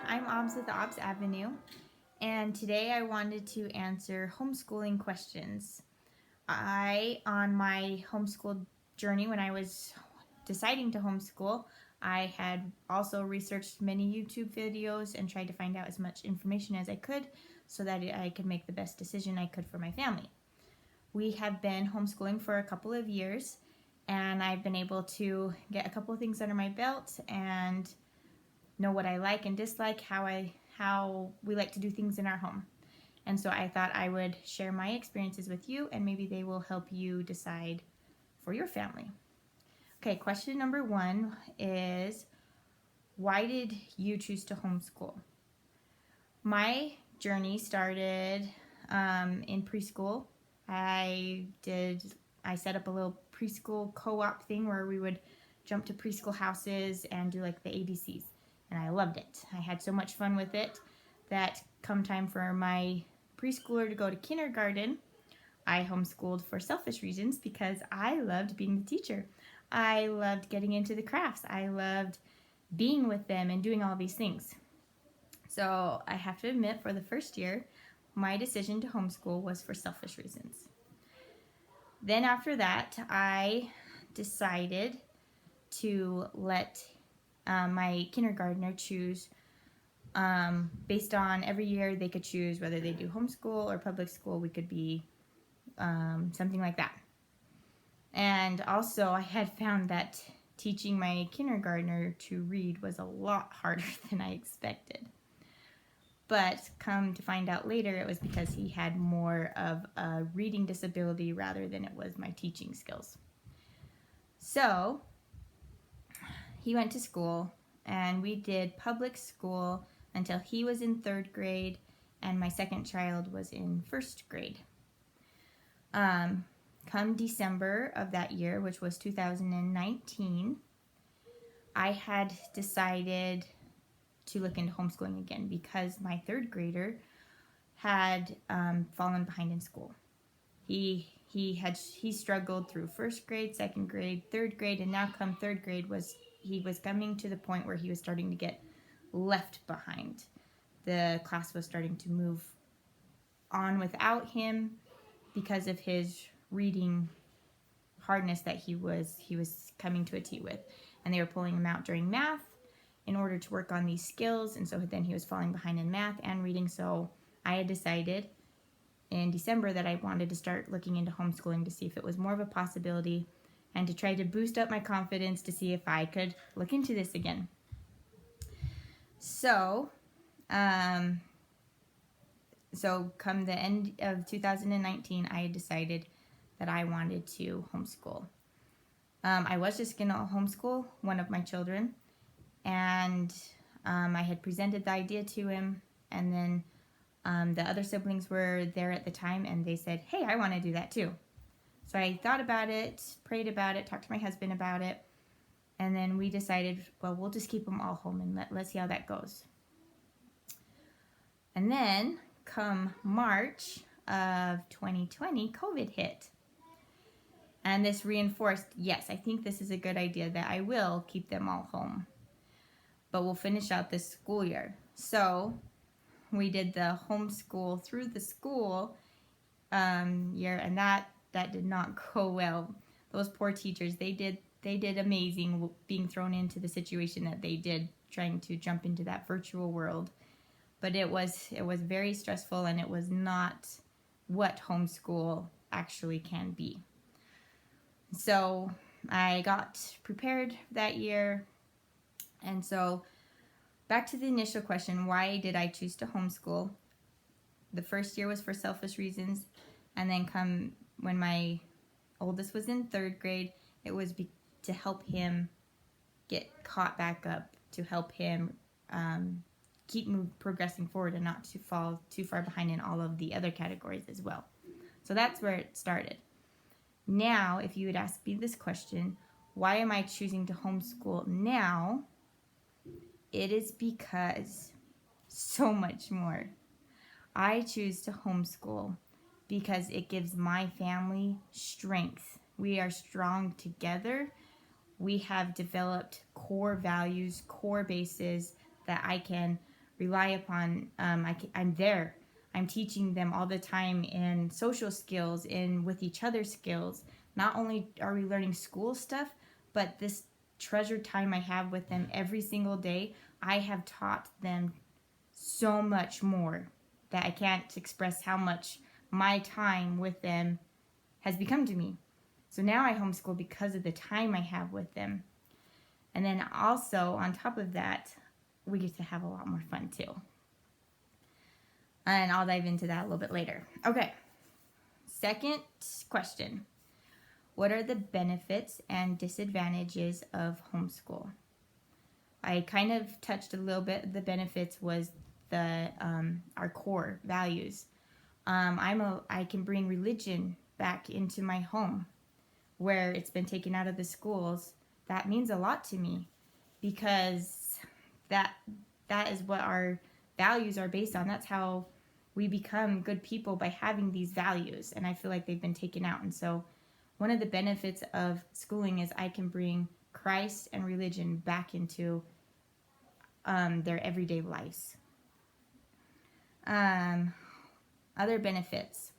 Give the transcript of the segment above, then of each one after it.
I'm Obs with Obs Avenue, and today I wanted to answer homeschooling questions. On my homeschool journey, when I was deciding to homeschool, I had also researched many YouTube videos and tried to find out as much information as I could so that I could make the best decision I could for my family. We have been homeschooling for a couple of years, and I've been able to get a couple of things under my belt and know what I like and dislike, how we like to do things in our home. And so I thought I would share my experiences with you, and maybe they will help you decide for your family. Okay, question number 1 is, why did you choose to homeschool? My journey started in preschool. I set up a little preschool co-op thing where we would jump to preschool houses and do like the ABCs. And I loved it. I had so much fun with it that come time for my preschooler to go to kindergarten, I homeschooled for selfish reasons because I loved being the teacher. I loved getting into the crafts. I loved being with them and doing all these things. So I have to admit, for the first year, my decision to homeschool was for selfish reasons. Then after that, I decided to let my kindergartner choose based on every year they could choose whether they do homeschool or public school. We could be something like that. And also I had found that teaching my kindergartner to read was a lot harder than I expected. But come to find out later, it was because he had more of a reading disability rather than it was my teaching skills. So he went to school, and we did public school until he was in 3rd grade and my second child was in 1st grade. Come December of that year, which was 2019, I had decided to look into homeschooling again because my 3rd grader had fallen behind in school. He struggled through 1st grade, 2nd grade, 3rd grade, and now come 3rd grade he was coming to the point where he was starting to get left behind. The class was starting to move on without him because of his reading hardness that he was coming to a T with. And they were pulling him out during math in order to work on these skills, and so then he was falling behind in math and reading. So I had decided in December that I wanted to start looking into homeschooling to see if it was more of a possibility and to try to boost up my confidence to see if I could look into this again. So, come the end of 2019, I had decided that I wanted to homeschool. I was just going to homeschool one of my children, and I had presented the idea to him, and then the other siblings were there at the time, and they said, hey, I want to do that too. So I thought about it, prayed about it, talked to my husband about it, and then we decided, well, we'll just keep them all home and let's see how that goes. And then come March of 2020, COVID hit. And this reinforced, yes, I think this is a good idea that I will keep them all home. But we'll finish out this school year. So we did the homeschool through the school year, and that did not go well. Those poor teachers, they did amazing being thrown into the situation that they did, trying to jump into that virtual world. But it was very stressful, and it was not what homeschool actually can be. So I got prepared that year. And so back to the initial question, why did I choose to homeschool? The first year was for selfish reasons, and then when my oldest was in 3rd grade, it was to help him get caught back up, to help him keep progressing forward and not to fall too far behind in all of the other categories as well. So that's where it started. Now, if you would ask me this question, why am I choosing to homeschool now? It is because so much more. I choose to homeschool because it gives my family strength. We are strong together. We have developed core values, core bases that I can rely upon. I'm there. I'm teaching them all the time in social skills, in with each other skills. Not only are we learning school stuff, but this treasured time I have with them every single day, I have taught them so much more that I can't express how much my time with them has become to me. So now I homeschool because of the time I have with them. And then also, on top of that, we get to have a lot more fun too. And I'll dive into that a little bit later. Okay, second question. What are the benefits and disadvantages of homeschool? I kind of touched a little bit. The benefits was our core values. I can bring religion back into my home where it's been taken out of the schools. That means a lot to me because that is what our values are based on. That's how we become good people, by having these values, and I feel like they've been taken out. And so one of the benefits of schooling is I can bring Christ and religion back into their everyday lives. Other benefits,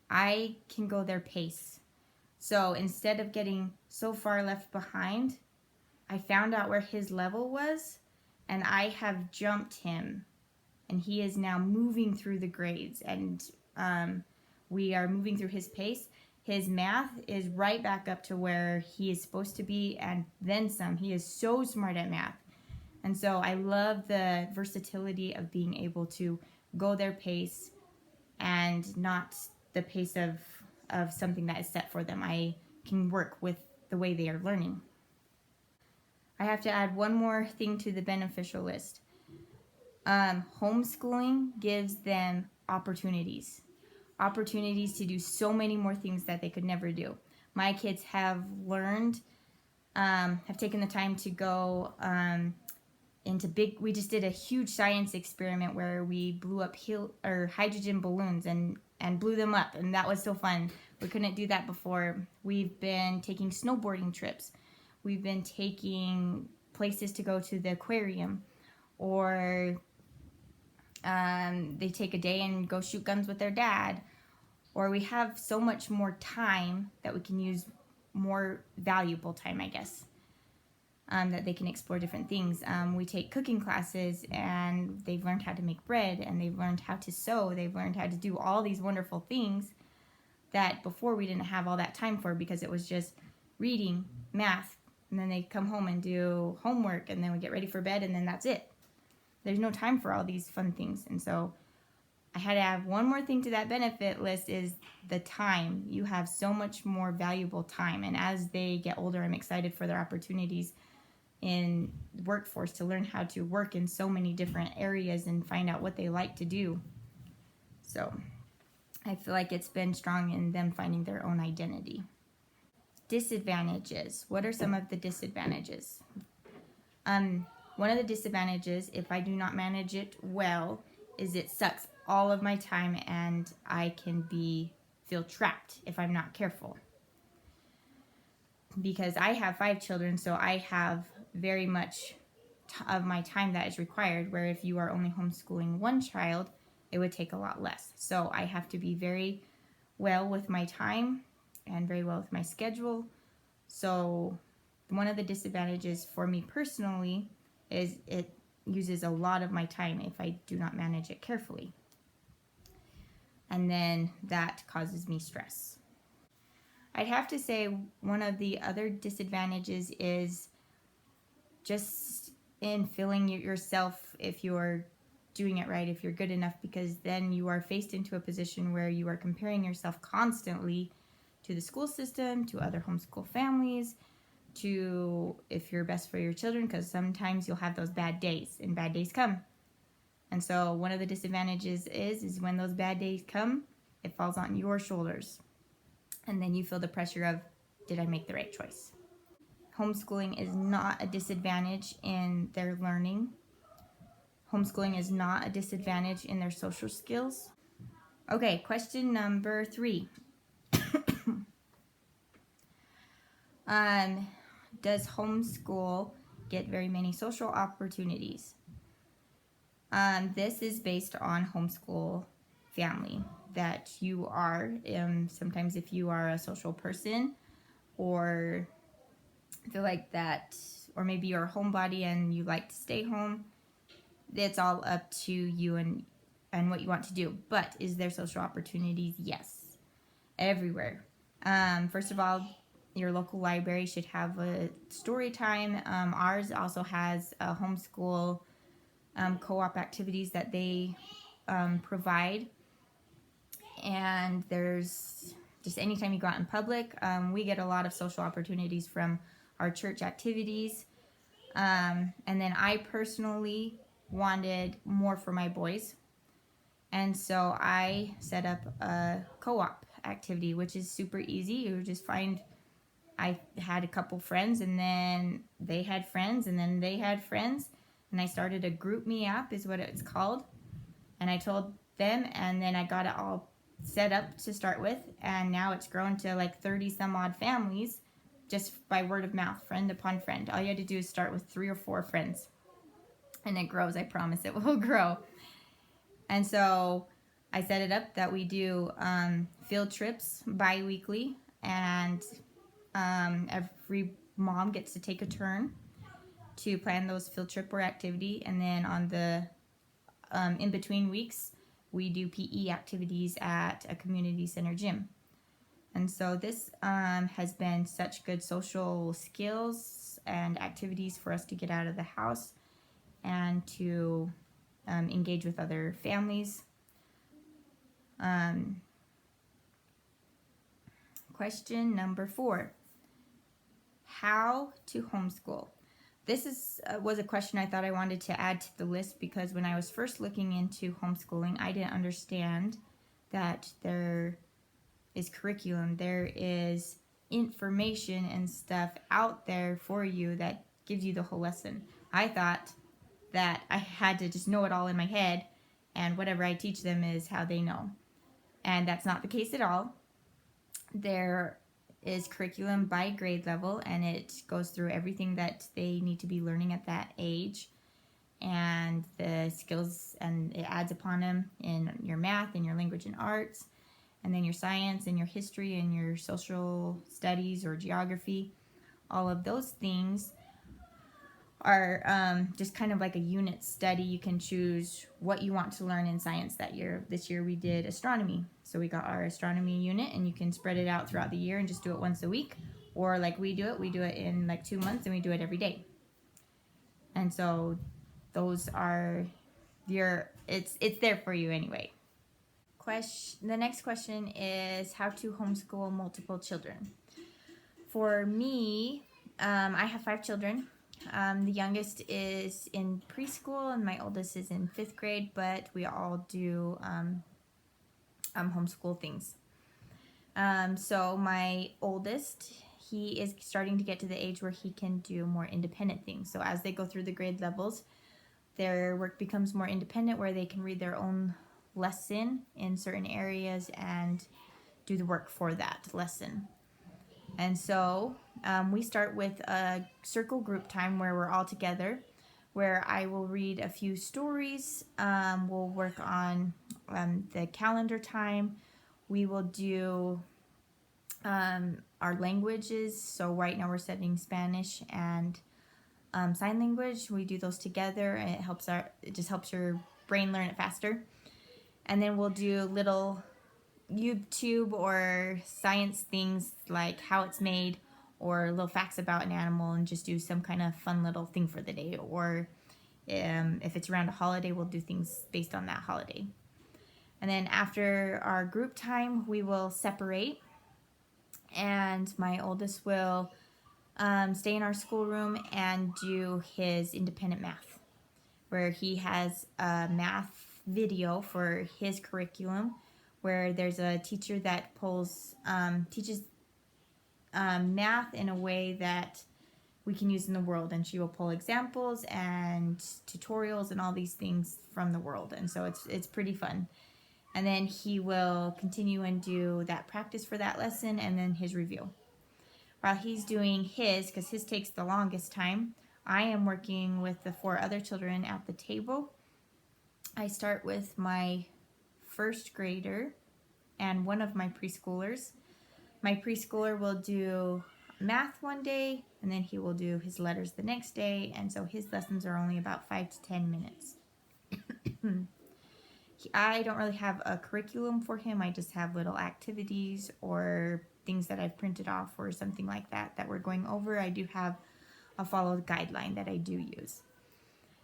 I can go their pace. So instead of getting so far left behind, I found out where his level was, and I have jumped him, and he is now moving through the grades, and we are moving through his pace. His math is right back up to where he is supposed to be, and then some. He is so smart at math. And so I love the versatility of being able to go their pace and not the pace of something that is set for them. I can work with the way they are learning. I have to add one more thing to the beneficial list. Homeschooling gives them opportunities to do so many more things that they could never do. My kids have learned, have taken the time to go we just did a huge science experiment where we blew up hydrogen balloons and blew them up, and that was so fun. We couldn't do that before. We've been taking snowboarding trips. We've been taking places to go to the aquarium, or they take a day and go shoot guns with their dad, or we have so much more time that we can use, more valuable time, I guess, that they can explore different things. We take cooking classes, and they've learned how to make bread, and they've learned how to sew. They've learned how to do all these wonderful things that before we didn't have all that time for, because it was just reading, math, and then they come home and do homework, and then we get ready for bed, and then that's it. There's no time for all these fun things. And so I had to add one more thing to that benefit list, is the time. You have so much more valuable time, and as they get older, I'm excited for their opportunities in the workforce to learn how to work in so many different areas and find out what they like to do. So I feel like it's been strong in them finding their own identity. Disadvantages. What are some of the disadvantages? One of the disadvantages, if I do not manage it well, is it sucks all of my time, and I can feel trapped if I'm not careful. Because I have 5 children, so I have very much of my time that is required, where if you are only homeschooling one child, it would take a lot less. So I have to be very well with my time and very well with my schedule. So one of the disadvantages for me personally is it uses a lot of my time if I do not manage it carefully. And then that causes me stress. I'd have to say one of the other disadvantages is just in feeling yourself, if you're doing it right, if you're good enough, because then you are faced into a position where you are comparing yourself constantly to the school system, to other homeschool families, to if you're best for your children, because sometimes you'll have those bad days, and bad days come. And so one of the disadvantages is when those bad days come, it falls on your shoulders. And then you feel the pressure of, did I make the right choice? Homeschooling is not a disadvantage in their learning. Homeschooling is not a disadvantage in their social skills. Okay, question number 3. Does homeschool get very many social opportunities? This is based on homeschool family that you are. Sometimes if you are a social person or feel like that, or maybe you're a homebody and you like to stay home, it's all up to you and what you want to do. But is there social opportunities? Yes, everywhere. First of all, your local library should have a story time. Ours also has a homeschool co-op activities that they provide. And there's just anytime you go out in public, we get a lot of social opportunities from our church activities. And then I personally wanted more for my boys. And so I set up a co-op activity, which is super easy. You just find, I had a couple friends, and then they had friends, and then they had friends. And I started a group me app is what it's called. And I told them, and then I got it all set up to start with. And now it's grown to like 30 some odd families just by word of mouth, friend upon friend. All you had to do is start with 3 or 4 friends. And it grows, I promise it will grow. And so I set it up that we do field trips bi-weekly, and every mom gets to take a turn to plan those field trip or activity. And then on the in between weeks, we do PE activities at a community center gym. And so this has been such good social skills and activities for us to get out of the house and to engage with other families. Question number 4. How to homeschool? This was a question I thought I wanted to add to the list because when I was first looking into homeschooling, I didn't understand that there is curriculum, there is information and stuff out there for you that gives you the whole lesson. I thought that I had to just know it all in my head, and whatever I teach them is how they know. And that's not the case at all. There is curriculum by grade level, and it goes through everything that they need to be learning at that age and the skills, and it adds upon them in your math and your language and arts, and then your science and your history and your social studies or geography. All of those things are just kind of like a unit study. You can choose what you want to learn in science that year. This year we did astronomy. So we got our astronomy unit, and you can spread it out throughout the year and just do it once a week. Or like we do it in like 2 months, and we do it every day. And so those are it's there for you anyway. The next question is how to homeschool multiple children. For me, I have 5 children. The youngest is in preschool and my oldest is in 5th grade, but we all do homeschool things. So my oldest, he is starting to get to the age where he can do more independent things. So as they go through the grade levels, their work becomes more independent, where they can read their own lesson in certain areas and do the work for that lesson. And so we start with a circle group time where we're all together, where I will read a few stories. We'll work on the calendar time. We will do our languages. So right now we're studying Spanish and sign language. We do those together, and it just helps your brain learn it faster. And then we'll do little YouTube or science things like how it's made, or little facts about an animal, and just do some kind of fun little thing for the day. Or if it's around a holiday, we'll do things based on that holiday. And then after our group time, we will separate, and my oldest will stay in our schoolroom and do his independent math, where he has a math video for his curriculum, where there's a teacher that teaches math in a way that we can use in the world, and she will pull examples and tutorials and all these things from the world, and so it's pretty fun. And then he will continue and do that practice for that lesson, and then his review. While he's doing his, because his takes the longest time, I am working with the 4 other children at the table, I start with my first grader and one of my preschoolers. My preschooler will do math one day, and then he will do his letters the next day, and so his lessons are only about 5 to 10 minutes. I don't really have a curriculum for him. I just have little activities or things that I've printed off or something like that we're going over. I do have a follow guideline that I do use.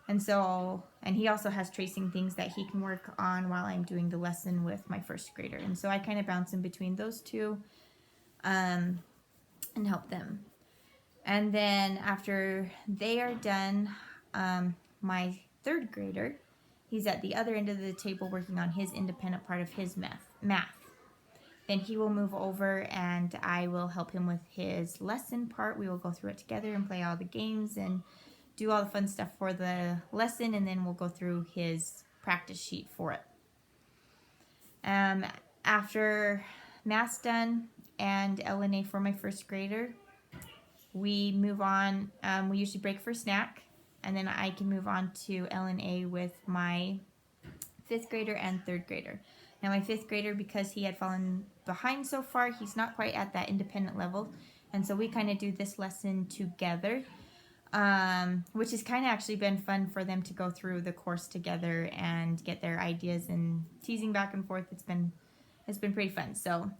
And he also has tracing things that he can work on while I'm doing the lesson with my first grader. And so I kind of bounce in between those two and help them. And then after they are done, my third grader, he's at the other end of the table working on his independent part of his math. Then he will move over and I will help him with his lesson part. We will go through it together and play all the games and do all the fun stuff for the lesson, and then we'll go through his practice sheet for it. After math's done and LNA for my first grader, we move on. We usually break for snack, and then I can move on to LNA with my fifth grader and third grader. Now my fifth grader, because he had fallen behind so far, he's not quite at that independent level, and so we kind of do this lesson together. Which has kind of actually been fun for them to go through the course together and get their ideas and teasing back and forth. It's been pretty fun. So,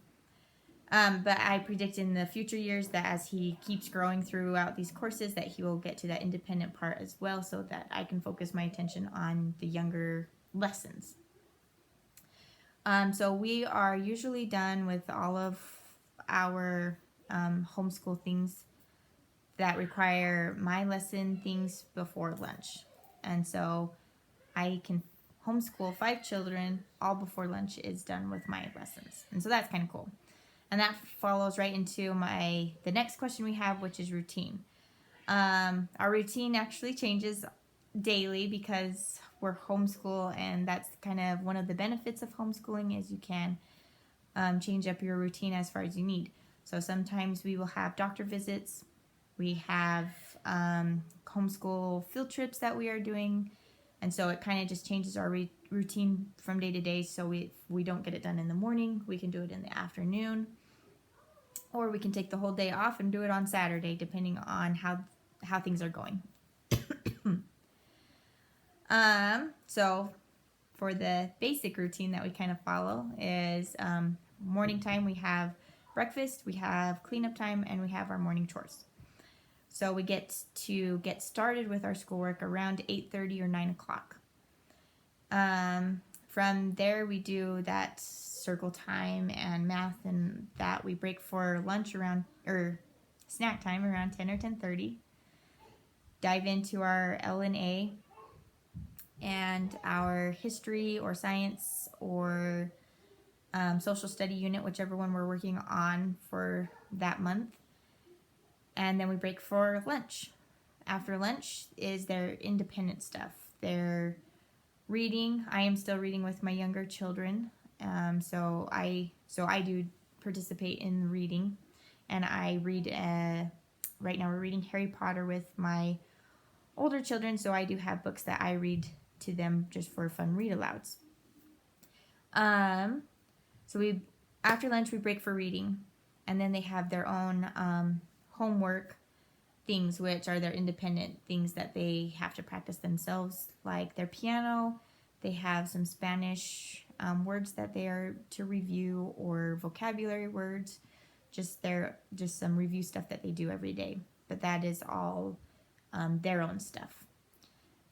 but I predict in the future years that as he keeps growing throughout these courses, that he will get to that independent part as well, so that I can focus my attention on the younger lessons. So we are usually done with all of our homeschool things that require my lesson things before lunch. And so I can homeschool 5 children all before lunch is done with my lessons. And so that's kind of cool. And that follows right into the next question we have, which is routine. Our routine actually changes daily because we're homeschool, and that's kind of one of the benefits of homeschooling is you can change up your routine as far as you need. So sometimes we will have doctor visits. We have homeschool field trips that we are doing, and so it kind of just changes our routine from day to day. So we don't get it done in the morning, we can do it in the afternoon, or we can take the whole day off and do it on Saturday, depending on how things are going. So for the basic routine that we kind of follow is morning time, we have breakfast, we have cleanup time, and we have our morning chores. So we get to get started with our schoolwork around 8:30 or 9 o'clock. From there, we do that circle time and math, and that we break for lunch or snack time around 10 or 10:30. Dive into our L&A and our history or science or social study unit, whichever one we're working on for that month. And then we break for lunch. After lunch is their independent stuff. Their reading. I am still reading with my younger children. So I do participate in reading. And I read, right now we're reading Harry Potter with my older children. So I do have books that I read to them just for fun read-alouds. So after lunch we break for reading. And then they have their own homework things, which are their independent things that they have to practice themselves, like their piano. They have some Spanish words that they are to review, or vocabulary words, just some review stuff that they do every day. But that is all their own stuff.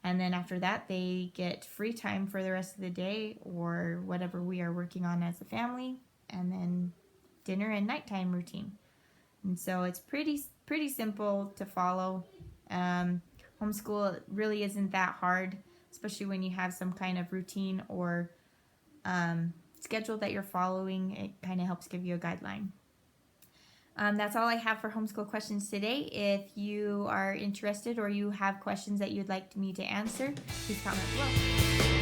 And then after that, they get free time for the rest of the day or whatever we are working on as a family, and then dinner and nighttime routine. And so it's pretty simple to follow. Homeschool really isn't that hard, especially when you have some kind of routine or schedule that you're following. It kind of helps give you a guideline. That's all I have for homeschool questions today. If you are interested or you have questions that you'd like me to answer, please comment below.